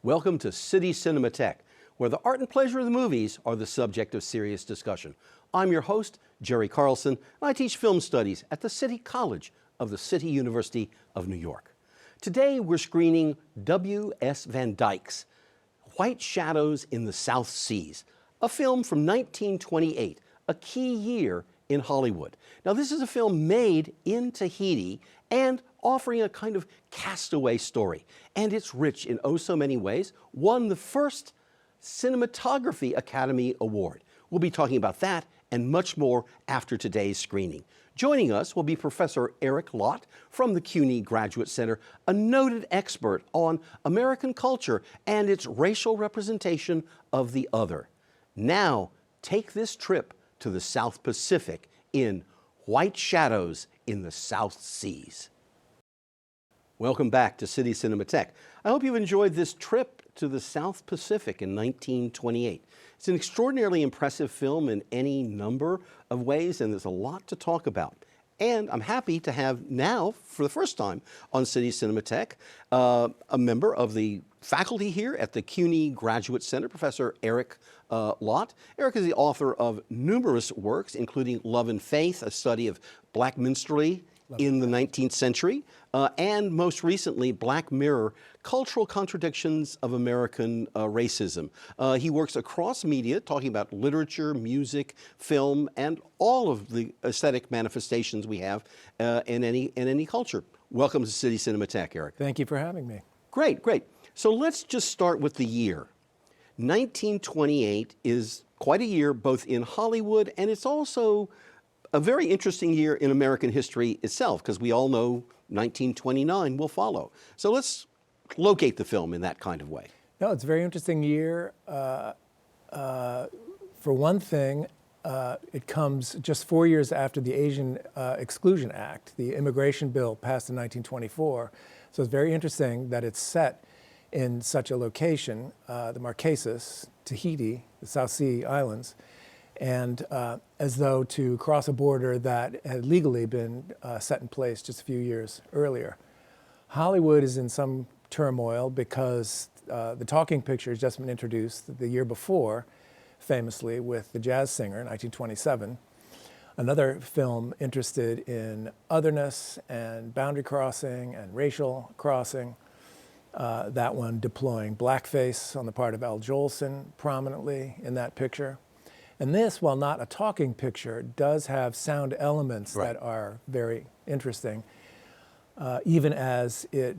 Welcome to City Cinematheque, where the art and pleasure of the movies are the subject of serious discussion. I'm your host, Jerry Carlson, and I teach film studies at the City College of the City University of New York. Today we're screening W.S. Van Dyke's White Shadows in the South Seas, a film from 1928, a key year in Hollywood. Now, this is a film made in Tahiti and offering a kind of castaway story. And it's rich in oh so many ways, won the first Cinematography Academy Award. We'll be talking about that and much more after today's screening. Joining us will be Professor Lott from the CUNY Graduate Center, a noted expert on American culture and its racial representation of the other. Now, take this trip to the South Pacific in White Shadows in the South Seas. Welcome back to City Cinematheque. I hope you've enjoyed this trip to the South Pacific in 1928. It's an extraordinarily impressive film in any number of ways, and there's a lot to talk about. And I'm happy to have now, for the first time on City Cinematheque, a member of the faculty here at the CUNY Graduate Center, Professor Lott. Eric is the author of numerous works, including Love and Faith, a study of Black minstrelsy in the 19th century, and most recently, Black Mirror, Cultural Contradictions of American Racism. He works across media, talking about literature, music, film, and all of the aesthetic manifestations we have in any culture. Welcome to City Cinematheque, Eric. Thank you for having me. Great, great. So let's just start with the year. 1928 is quite a year both in Hollywood, and it's also a very interesting year in American history itself, because we all know 1929 will follow. So let's locate the film in that kind of way. No, it's a very interesting year. For one thing, it comes just 4 years after the Asian Exclusion Act, the immigration bill passed in 1924. So it's very interesting that it's set in such a location, the Marquesas, Tahiti, the South Sea Islands, and as though to cross a border that had legally been set in place just a few years earlier. Hollywood is in some turmoil because the talking picture has just been introduced the year before, famously with The Jazz Singer in 1927, another film interested in otherness and boundary crossing and racial crossing, that one deploying blackface on the part of Al Jolson prominently in that picture. And this, while not a talking picture, does have sound elements that are very interesting, even as it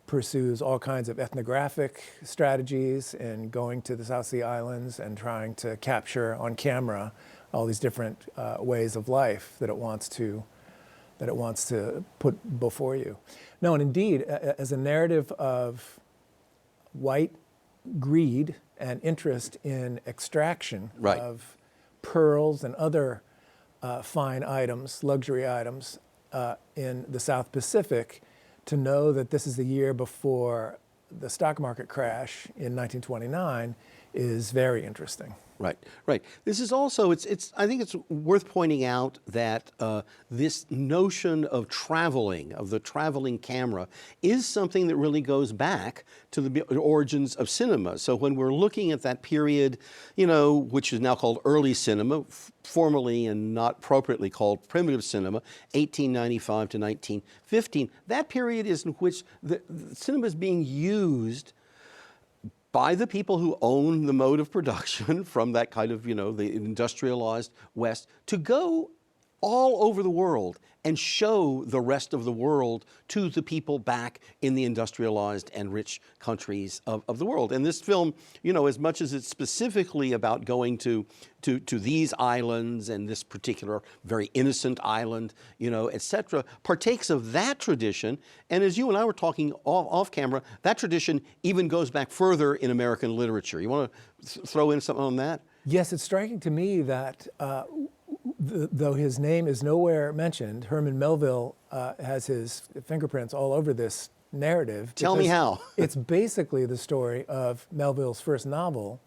pursues all kinds of ethnographic strategies in going to the South Sea Islands and trying to capture on camera all these different ways of life that it wants to put before you. No, and indeed, as a narrative of white greed and interest in extraction of pearls and other fine items, luxury items in the South Pacific, to know that this is the year before the stock market crash in 1929 is very interesting. Right, right. This is also, I think it's worth pointing out that this notion of traveling, of the traveling camera, is something that really goes back to the origins of cinema. So when we're looking at that period, you know, which is now called early cinema, formerly and not appropriately called primitive cinema, 1895 to 1915, that period is in which the cinema is being used by the people who own the mode of production from that kind of, you know, the industrialized West, to go all over the world and show the rest of the world to the people back in the industrialized and rich countries of the world. And this film, you know, as much as it's specifically about going to these islands and this particular very innocent island, you know, et cetera, partakes of that tradition. And as you and I were talking off camera, that tradition even goes back further in American literature. You want to throw in something on that? Yes, it's striking to me that though his name is nowhere mentioned, Herman Melville has his fingerprints all over this narrative. Tell me how. It's basically the story of Melville's first novel,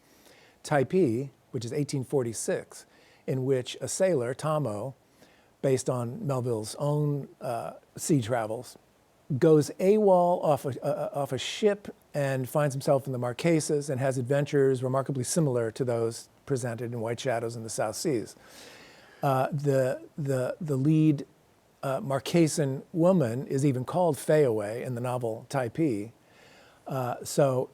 Typee, which is 1846, in which a sailor, Tomo, based on Melville's own sea travels, goes AWOL off a ship and finds himself in the Marquesas and has adventures remarkably similar to those presented in White Shadows in the South Seas. The lead Marquesan woman is even called Fayaway in the novel Typee. So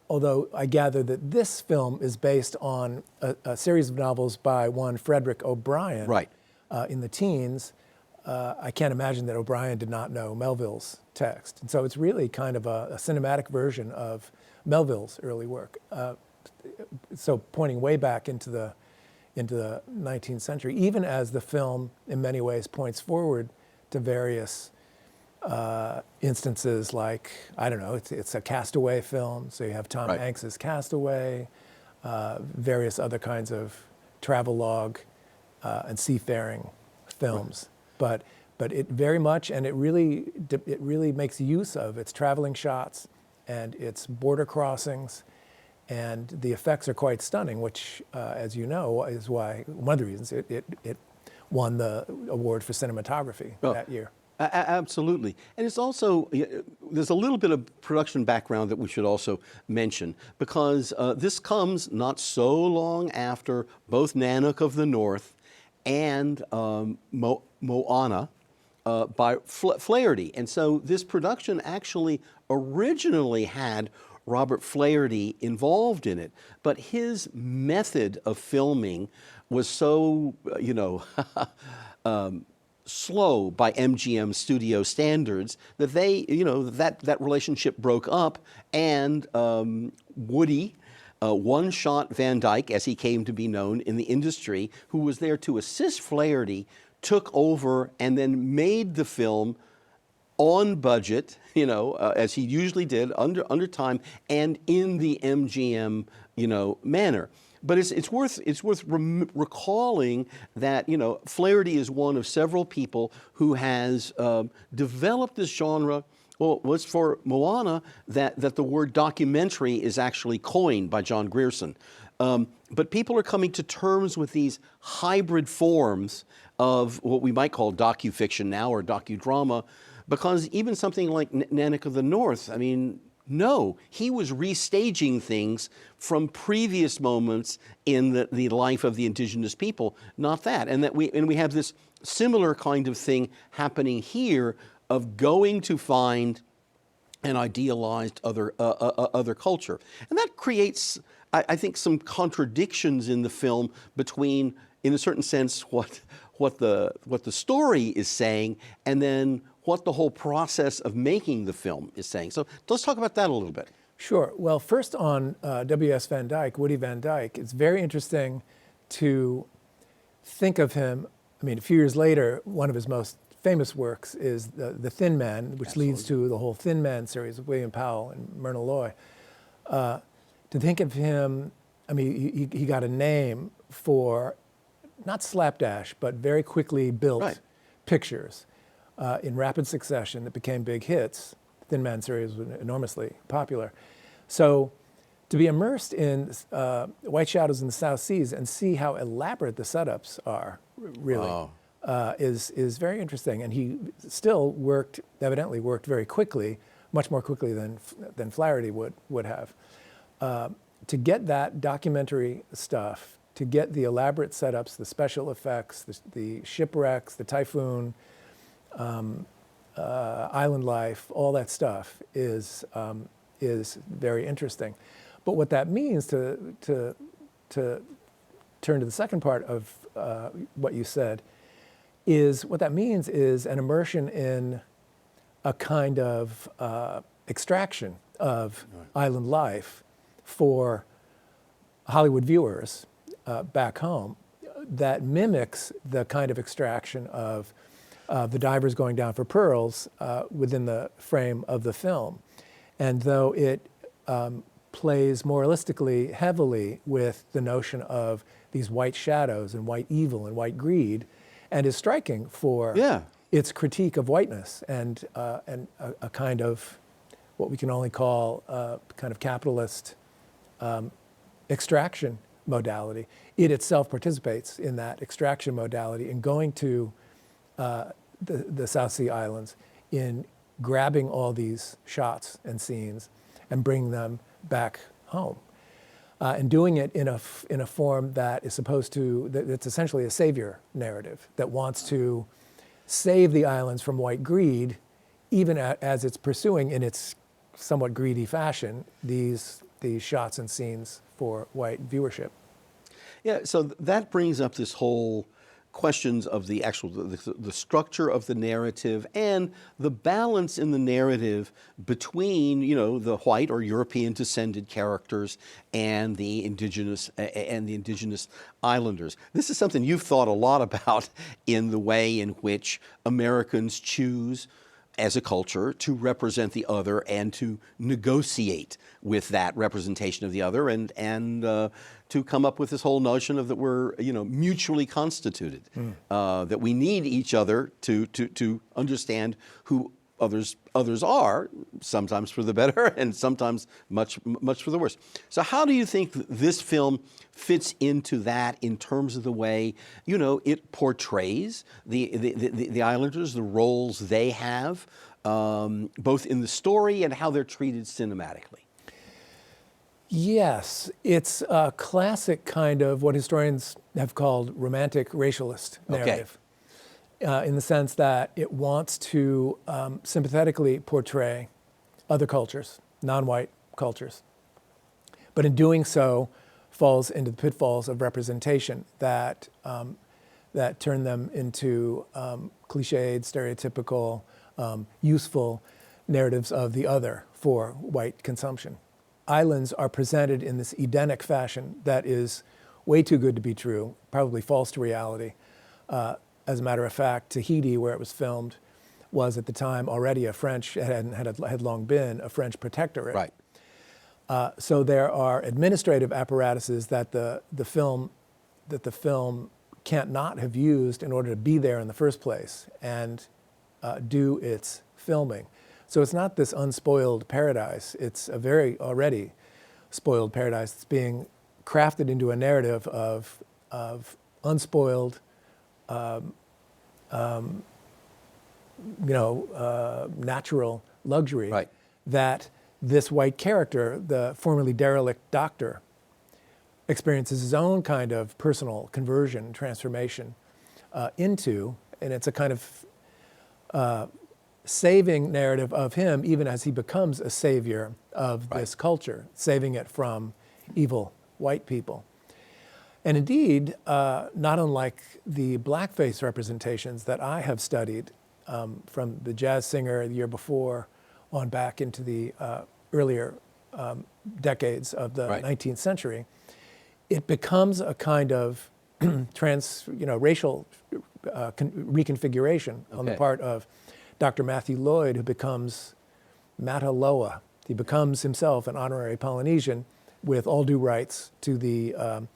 although I gather that this film is based on a series of novels by one Frederick O'Brien Right. In the teens, I can't imagine that O'Brien did not know Melville's text. And so it's really kind of a cinematic version of Melville's early work. So pointing way back into the 19th century, even as the film in many ways points forward to various instances like, I don't know, it's a Castaway film, so you have Tom Right. Hanks's Castaway, various other kinds of travelogue and seafaring films. Right. But it very much, and it really makes use of its traveling shots and its border crossings, and the effects are quite stunning, which, as you know, is why one of the reasons it won the award for cinematography that year. Absolutely. And it's also, there's a little bit of production background that we should also mention, because this comes not so long after both Nanook of the North and Moana by Flaherty. And so this production actually originally had Robert Flaherty involved in it, but his method of filming was so, slow by MGM studio standards that they, that relationship broke up, and Woody, one-shot Van Dyke, as he came to be known in the industry, who was there to assist Flaherty, took over and then made the film on budget, as he usually did, under time, and in the MGM, manner. But it's worth recalling that Flaherty is one of several people who has developed this genre. Well, it was for Moana that the word documentary is actually coined by John Grierson. But people are coming to terms with these hybrid forms of what we might call docufiction now, or docudrama, because even something like Nanook of the North, no, he was restaging things from previous moments in the life of the indigenous people, not that. And we have this similar kind of thing happening here, of going to find an idealized other culture. And that creates, I think, some contradictions in the film between, in a certain sense, what the story is saying, and then what the whole process of making the film is saying. So let's talk about that a little bit. Sure. Well, first on W.S. Van Dyke, Woody Van Dyke, it's very interesting to think of him. A few years later, one of his most famous works is The Thin Man, which Absolutely. leads to the whole Thin Man series of William Powell and Myrna Loy. To think of him, he got a name for not slapdash, but very quickly built pictures in rapid succession that became big hits. The Thin Man series was enormously popular. So to be immersed in White Shadows in the South Seas and see how elaborate the setups are, really, is very interesting. And he still evidently worked very quickly, much more quickly than Flaherty would have. To get that documentary stuff, to get the elaborate setups, the special effects, the shipwrecks, the typhoon, island life, all that stuff is very interesting. But what that means, to turn to the second part of what you said, is what that means is an immersion in a kind of extraction of island life for Hollywood viewers back home that mimics the kind of extraction of the divers going down for pearls within the frame of the film. And though it plays moralistically heavily with the notion of these white shadows and white evil and white greed, and is striking for its critique of whiteness and a kind of what we can only call kind of capitalist extraction modality. It itself participates in that extraction modality in going to the South Sea Islands, in grabbing all these shots and scenes and bringing them back home. And doing it in a form that is that's essentially a savior narrative that wants to save the islands from white greed, even as it's pursuing in its somewhat greedy fashion these shots and scenes for white viewership. Yeah, so that brings up this whole questions of the actual the structure of the narrative and the balance in the narrative between the white or European descended characters and the indigenous islanders. This is something you've thought a lot about in the way in which Americans choose as a culture to represent the other and to negotiate with that representation of the other and to come up with this whole notion of that we're mutually constituted, that we need each other to understand who others are, sometimes for the better and sometimes much for the worse. So how do you think this film fits into that in terms of the way it portrays the islanders, the roles they have, both in the story and how they're treated cinematically? Yes, it's a classic kind of what historians have called romantic racialist narrative. In the sense that it wants to sympathetically portray other cultures, non-white cultures, but in doing so falls into the pitfalls of representation that turn them into cliched, stereotypical, useful narratives of the other for white consumption. Islands are presented in this Edenic fashion that is way too good to be true, probably false to reality. As a matter of fact, Tahiti, where it was filmed, was at the time already had long been a French protectorate. Right. So there are administrative apparatuses that the film can't not have used in order to be there in the first place and do its filming. So it's not this unspoiled paradise. It's a very already spoiled paradise that's being crafted into a narrative of unspoiled, natural luxury. Right. That this white character, the formerly derelict doctor, experiences his own kind of personal conversion, transformation into, and it's a kind of saving narrative of him, even as he becomes a savior of this culture, saving it from evil white people. And indeed, not unlike the blackface representations that I have studied from the jazz singer the year before on back into the earlier decades of the 19th century, it becomes a kind of racial reconfiguration on the part of Dr. Matthew Lloyd, who becomes Mataloa. He becomes himself an honorary Polynesian with all due rights to the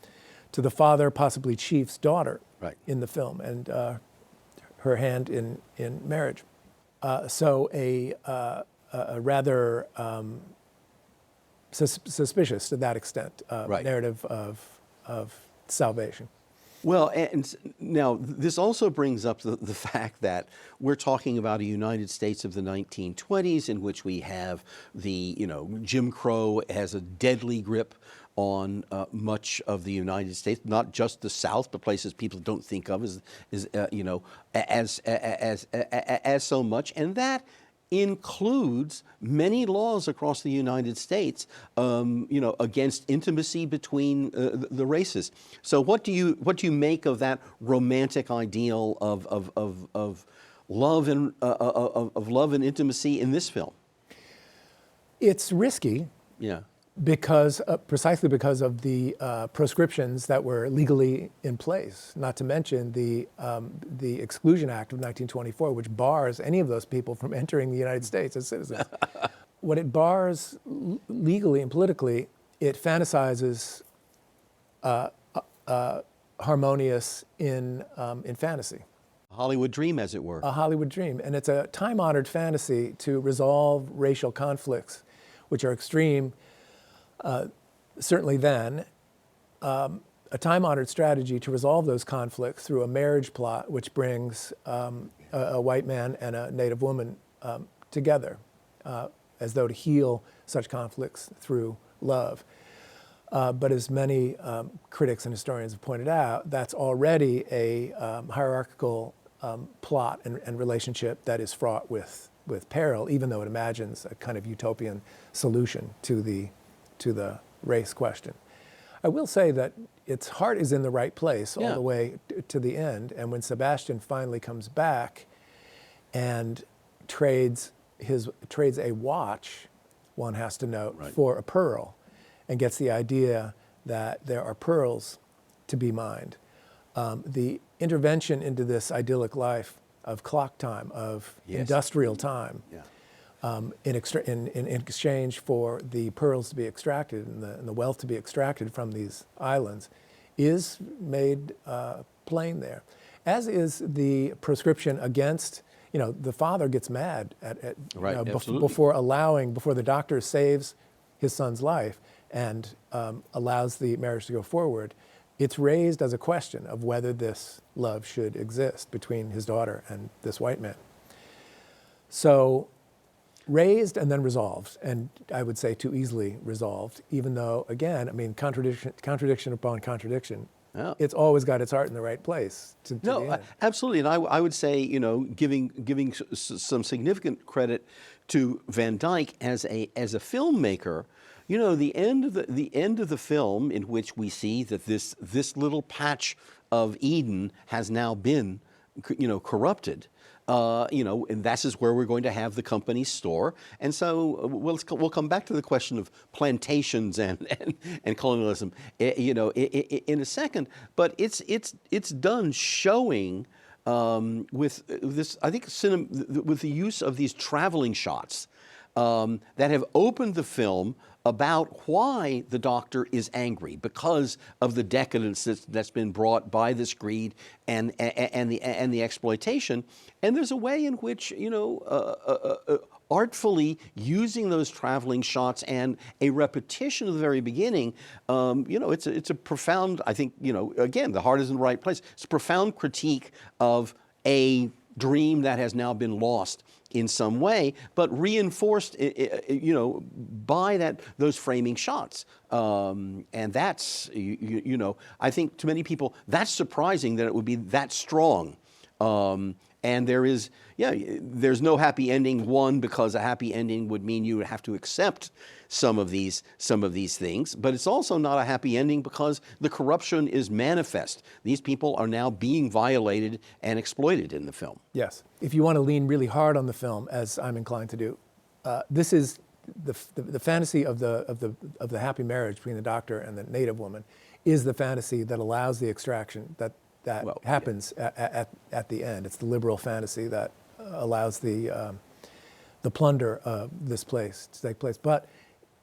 father, possibly chief's daughter in the film, and her hand in marriage. So a rather suspicious to that extent narrative of salvation. Well, and now this also brings up the fact that we're talking about a United States of the 1920s in which we have Jim Crow has a deadly grip on much of the United States, not just the South, but places people don't think of as so much, and that includes many laws across the United States, against intimacy between the races. So, what do you make of that romantic ideal of love and intimacy in this film? It's risky. Yeah. Precisely because of the proscriptions that were legally in place, not to mention the Exclusion Act of 1924, which bars any of those people from entering the United States as citizens. What it bars legally and politically, it fantasizes harmonious in fantasy. A Hollywood dream, as it were. A Hollywood dream. And it's a time-honored fantasy to resolve racial conflicts, which are extreme. Certainly then, a time-honored strategy to resolve those conflicts through a marriage plot which brings a white man and a Native woman together, as though to heal such conflicts through love. But as many critics and historians have pointed out, that's already a hierarchical plot and relationship that is fraught with peril, even though it imagines a kind of utopian solution to the race question. I will say that its heart is in the right place all the way to the end, and when Sebastian finally comes back and trades a watch, one has to note, for a pearl, and gets the idea that there are pearls to be mined. The intervention into this idyllic life of clock time, of industrial time, in exchange for the pearls to be extracted and the wealth to be extracted from these islands, is made plain there. As is the proscription against, the father gets mad before the doctor saves his son's life and allows the marriage to go forward. It's raised as a question of whether this love should exist between his daughter and this white man. So raised and then resolved, and I would say too easily resolved, even though, again, contradiction upon contradiction. Yeah. It's always got its heart in the right place. Absolutely, and I would say, giving some significant credit to Van Dyke as a filmmaker. The end of the film, in which we see that this little patch of Eden has now been, corrupted. And this is where we're going to have the company store. And so we'll come back to the question of plantations and colonialism, in a second. But it's done showing with this, I think, with the use of these traveling shots that have opened the film about why the doctor is angry, because of the decadence that's been brought by this greed and the exploitation. And there's a way in which, artfully using those traveling shots and a repetition of the very beginning, it's a profound, I think, again, the heart is in the right place. It's a profound critique of a dream that has now been lost in some way, but reinforced, by those framing shots. And that's, I think to many people, that's surprising that it would be that strong. And there's no happy ending, because a happy ending would mean you would have to accept some of these things, but it's also not a happy ending because the corruption is manifest. These people are now being violated and exploited in the film. Yes. If you want to lean really hard on the film, as I'm inclined to do, this is the fantasy of the happy marriage between the doctor and the native woman is the fantasy that allows the extraction that happens at the end. It's the liberal fantasy that allows the plunder of this place to take place. But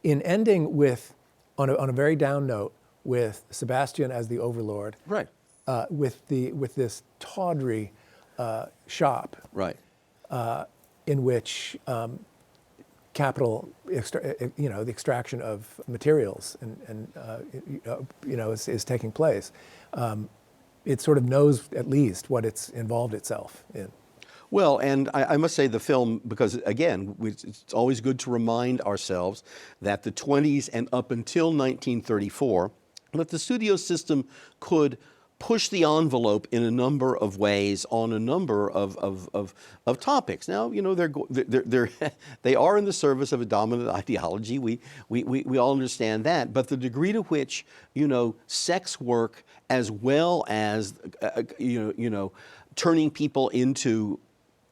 in ending with, on a very down note, with Sebastian as the overlord, right, with this tawdry shop, right, in which capital, the extraction of materials is taking place. It sort of knows at least what it's involved itself in. Well, and I must say the film, because again, it's always good to remind ourselves that the 20s and up until 1934, that the studio system could push the envelope in a number of ways on a number of topics. Now, they are in the service of a dominant ideology. We all understand that, but the degree to which sex work, as well as turning people into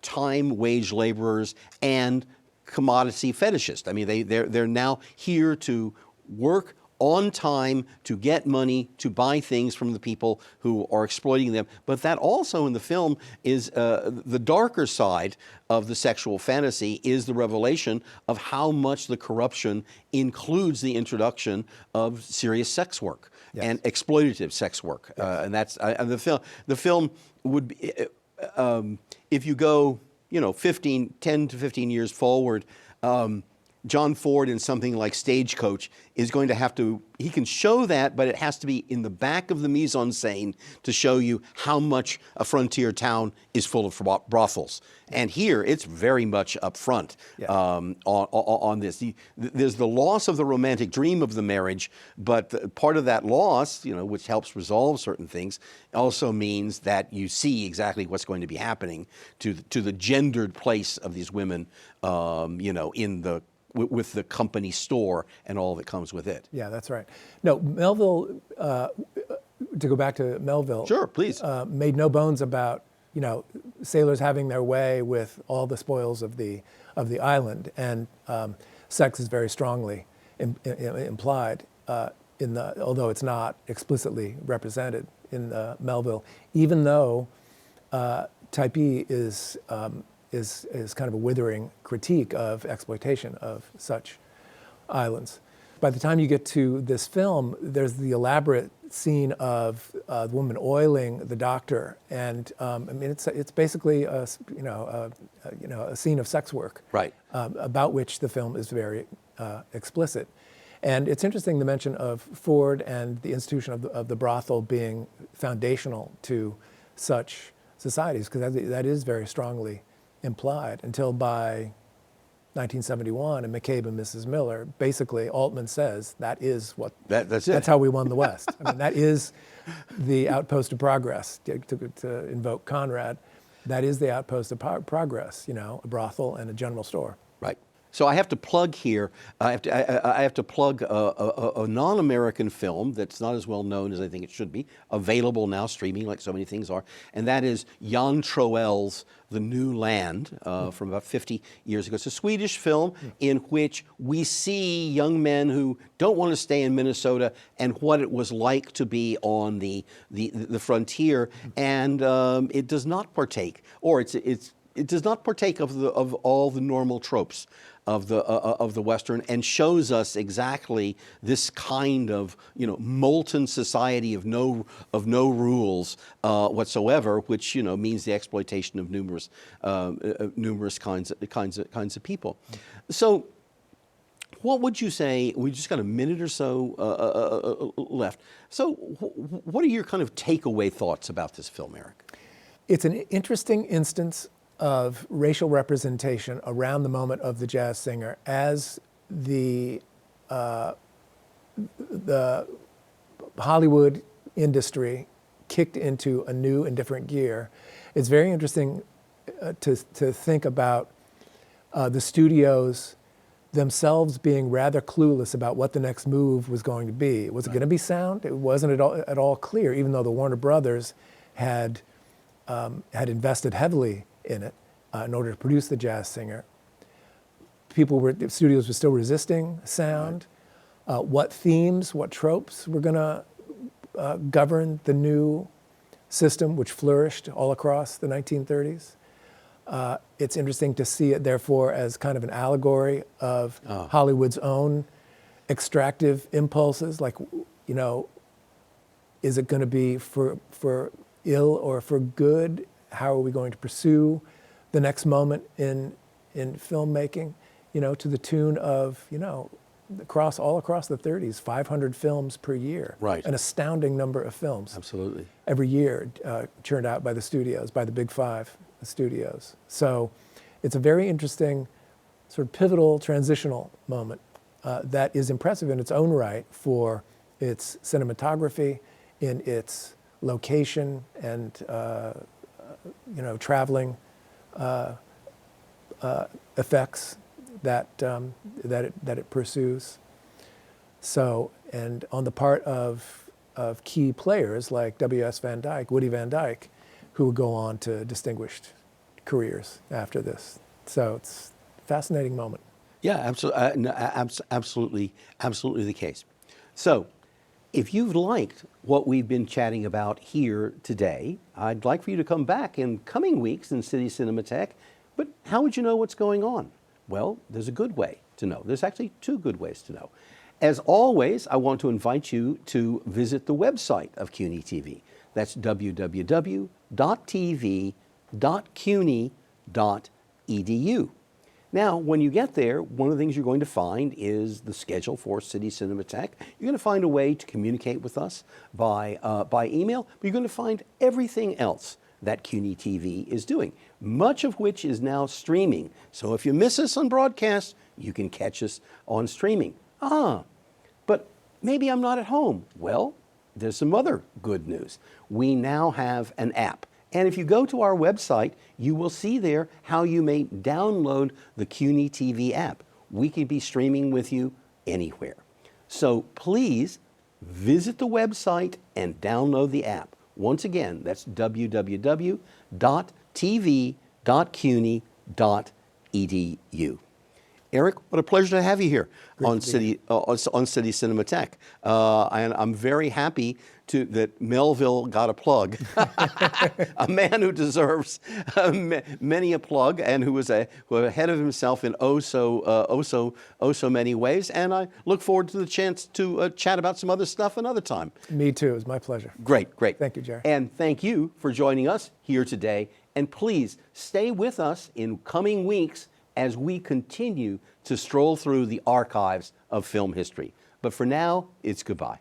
time wage laborers and commodity fetishists. I mean, they're now here to work on time to get money to buy things from the people who are exploiting them. But that also in the film is the darker side of the sexual fantasy, is the revelation of how much the corruption includes the introduction of serious sex work and exploitative sex work. And that's the film would be, if you go 10 to 15 years forward, John Ford in something like Stagecoach is going to have to, he can show that, but it has to be in the back of the mise-en-scène to show you how much a frontier town is full of brothels. And here, it's very much up front on this. There's the loss of the romantic dream of the marriage, but part of that loss, which helps resolve certain things, also means that you see exactly what's going to be happening to the gendered place of these women, with the company store and all that comes with it. Yeah, that's right. No, Melville, to go back to Melville. Sure, please. Made no bones about, sailors having their way with all the spoils of the island, and sex is very strongly implied although it's not explicitly represented in Melville, even though Typee is kind of a withering critique of exploitation of such islands. By the time you get to this film, there's the elaborate scene of the woman oiling the doctor, and it's basically a scene of sex work, right? About which the film is very explicit. And it's interesting the mention of Ford and the institution of the brothel being foundational to such societies, because that is very strongly implied, until by 1971 and McCabe and Mrs. Miller, basically Altman says that's it. That's how we won the West. I mean, that is the outpost of progress, to invoke Conrad. That is the outpost of progress, a brothel and a general store. Right. So I have to plug here, I have to plug a non-American film that's not as well known as I think it should be, available now, streaming like so many things are, and that is Jan Troell's The New Land from about 50 years ago. It's a Swedish film in which we see young men who don't want to stay in Minnesota and what it was like to be on the frontier, and it does not partake, or it does not partake of all the normal tropes of the Western, and shows us exactly this kind of molten society of no rules whatsoever, which means the exploitation of numerous kinds of people. So, what would you say? We just got a minute or so left. So, what are your kind of takeaway thoughts about this film, Eric? It's an interesting instance of racial representation around the moment of the jazz singer as the Hollywood industry kicked into a new and different gear. It's very interesting to think about the studios themselves being rather clueless about what the next move was going to be. Was it going to be sound? It wasn't at all clear, even though the Warner Brothers had invested heavily in it in order to produce The Jazz Singer. The studios were still resisting sound. What themes, what tropes were going to govern the new system, which flourished all across the 1930s. It's interesting to see it, therefore, as kind of an allegory of Hollywood's own extractive impulses. Like, is it going to be for ill or for good? How are we going to pursue the next moment in filmmaking? To the tune of, all across the 30s, 500 films per year. Right. An astounding number of films. Absolutely. Every year churned out by the studios, by the Big Five studios. So it's a very interesting, sort of pivotal, transitional moment that is impressive in its own right for its cinematography, in its location and traveling effects that it pursues. So, and on the part of key players like Woody Van Dyke, who would go on to distinguished careers after this. So it's a fascinating moment. Yeah, absolutely the case. So, if you've liked what we've been chatting about here today, I'd like for you to come back in coming weeks in City Cinematheque. But how would you know what's going on? Well, there's a good way to know. There's actually two good ways to know. As always, I want to invite you to visit the website of CUNY TV. That's www.tv.cuny.edu. Now, when you get there, one of the things you're going to find is the schedule for City Cinematheque. You're going to find a way to communicate with us by email, but you're going to find everything else that CUNY TV is doing, much of which is now streaming. So if you miss us on broadcast, you can catch us on streaming. But maybe I'm not at home. Well, there's some other good news. We now have an app. And if you go to our website, you will see there how you may download the CUNY TV app. We can be streaming with you anywhere. So please visit the website and download the app. Once again, that's www.tv.cuny.edu. Eric, what a pleasure to have you here on City Cinematheque. And I'm very happy that Melville got a plug. A man who deserves many a plug and who is ahead of himself in oh so many ways. And I look forward to the chance to chat about some other stuff another time. Me too. It was my pleasure. Great. Thank you, Jerry. And thank you for joining us here today. And please stay with us in coming weeks as we continue to stroll through the archives of film history. But for now, it's goodbye.